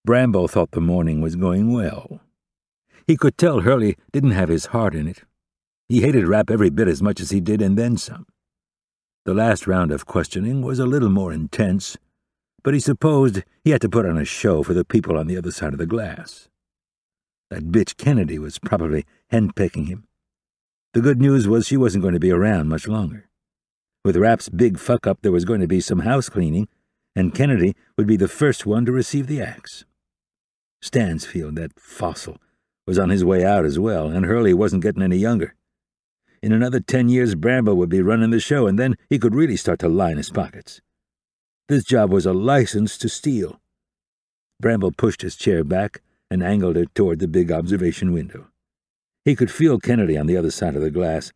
Bramble thought the morning was going well. He could tell Hurley didn't have his heart in it. He hated Rapp every bit as much as he did, and then some. The last round of questioning was a little more intense, but he supposed he had to put on a show for the people on the other side of the glass. That bitch Kennedy was probably henpecking him. The good news was she wasn't going to be around much longer. With Rapp's big fuck-up, there was going to be some house cleaning, and Kennedy would be the first one to receive the axe. Stansfield, that fossil, was on his way out as well, and Hurley wasn't getting any younger. In another 10 years, Bramble would be running the show, and then he could really start to line his pockets. This job was a license to steal. Bramble pushed his chair back and angled it toward the big observation window. He could feel Kennedy on the other side of the glass,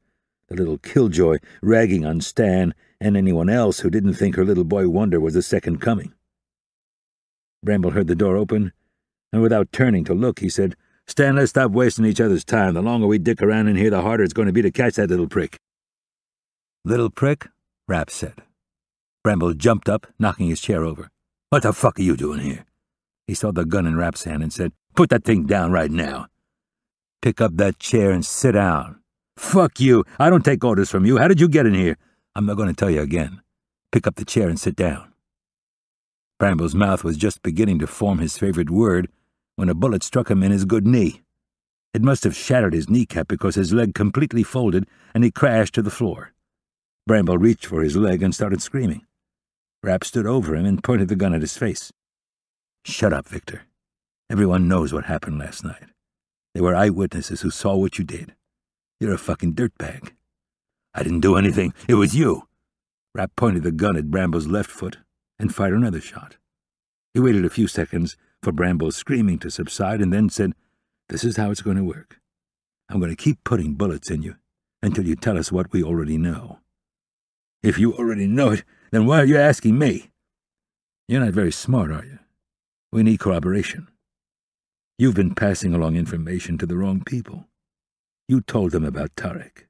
the little killjoy ragging on Stan and anyone else who didn't think her little boy wonder was the second coming. Bramble heard the door open, and without turning to look, he said, "Stan, let's stop wasting each other's time. The longer we dick around in here, the harder it's going to be to catch that little prick." "Little prick?" Rapp said. Bramble jumped up, knocking his chair over. "What the fuck are you doing here?" He saw the gun in Rapp's hand and said, "Put that thing down right now." "Pick up that chair and sit down." "Fuck you! I don't take orders from you. How did you get in here?" "I'm not going to tell you again. Pick up the chair and sit down." Bramble's mouth was just beginning to form his favorite word when a bullet struck him in his good knee. It must have shattered his kneecap because his leg completely folded and he crashed to the floor. Bramble reached for his leg and started screaming. Rapp stood over him and pointed the gun at his face. "Shut up, Victor. Everyone knows what happened last night. There were eyewitnesses who saw what you did. You're a fucking dirtbag." "I didn't do anything. It was you." Rapp pointed the gun at Bramble's left foot and fired another shot. He waited a few seconds for Bramble's screaming to subside and then said, "This is how it's going to work. I'm going to keep putting bullets in you until you tell us what we already know." "If you already know it, then why are you asking me?" "You're not very smart, are you? We need corroboration. You've been passing along information to the wrong people. You told them about Tarek.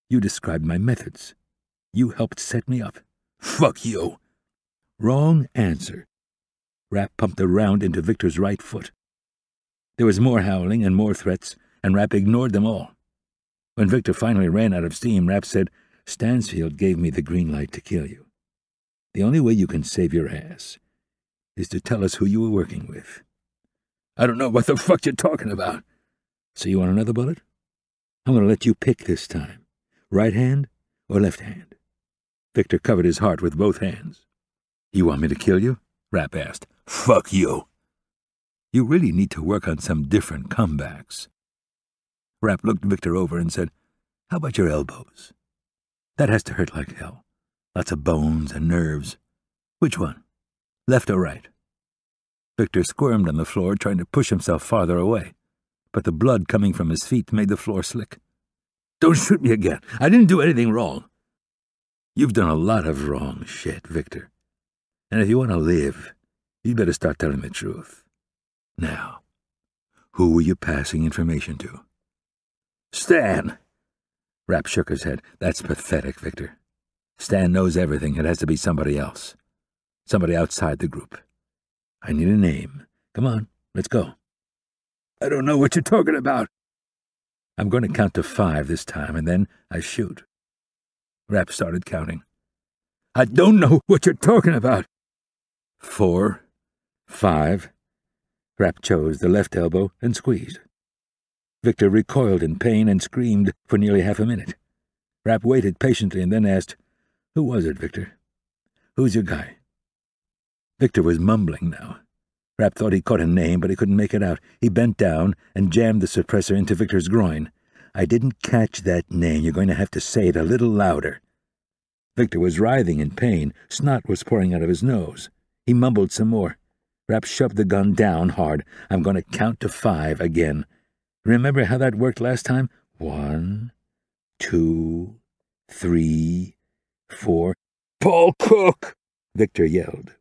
You described my methods. You helped set me up." "Fuck you." "Wrong answer." Rapp pumped a round into Victor's right foot. There was more howling and more threats, and Rapp ignored them all. When Victor finally ran out of steam, Rapp said, "Stansfield gave me the green light to kill you. The only way you can save your ass is to tell us who you were working with." "I don't know what the fuck you're talking about." "So you want another bullet? I'm going to let you pick this time. Right hand or left hand?" Victor covered his heart with both hands. "You want me to kill you?" Rapp asked. "Fuck you." "You really need to work on some different comebacks." Rapp looked Victor over and said, "How about your elbows? That has to hurt like hell. Lots of bones and nerves. Which one? Left or right?" Victor squirmed on the floor, trying to push himself farther away, but the blood coming from his feet made the floor slick. "Don't shoot me again. I didn't do anything wrong." "You've done a lot of wrong shit, Victor. And if you want to live, you'd better start telling the truth. Now, who were you passing information to?" "Stan." Rapp shook his head. "That's pathetic, Victor. Stan knows everything. It has to be somebody else. Somebody outside the group. I need a name. Come on, let's go." "I don't know what you're talking about." "I'm going to count to 5 this time, and then I shoot." Rapp started counting. "I don't know what you're talking about." 4, 5. Rapp chose the left elbow and squeezed. Victor recoiled in pain and screamed for nearly half a minute. Rapp waited patiently and then asked, "Who was it, Victor? Who's your guy?" Victor was mumbling now. Rapp thought he caught a name, but he couldn't make it out. He bent down and jammed the suppressor into Victor's groin. "I didn't catch that name. You're going to have to say it a little louder." Victor was writhing in pain. Snot was pouring out of his nose. He mumbled some more. Rapp shoved the gun down hard. "I'm going to count to 5 again. Remember how that worked last time? 1, 2, 3, 4. "Paul Cook!" Victor yelled.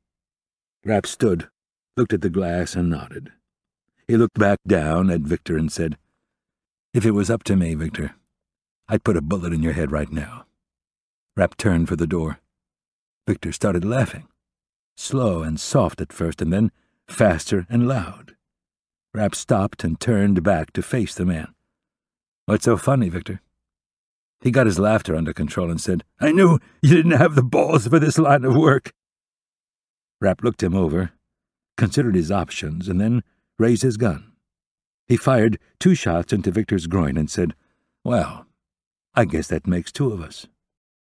Rapp stood, looked at the glass, and nodded. He looked back down at Victor and said, "If it was up to me, Victor, I'd put a bullet in your head right now." Rapp turned for the door. Victor started laughing, slow and soft at first, and then faster and loud. Rapp stopped and turned back to face the man. "What's so funny, Victor?" He got his laughter under control and said, "I knew you didn't have the balls for this line of work." Rapp looked him over, considered his options, and then raised his gun. He fired 2 shots into Victor's groin and said, "Well, I guess that makes 2 of us."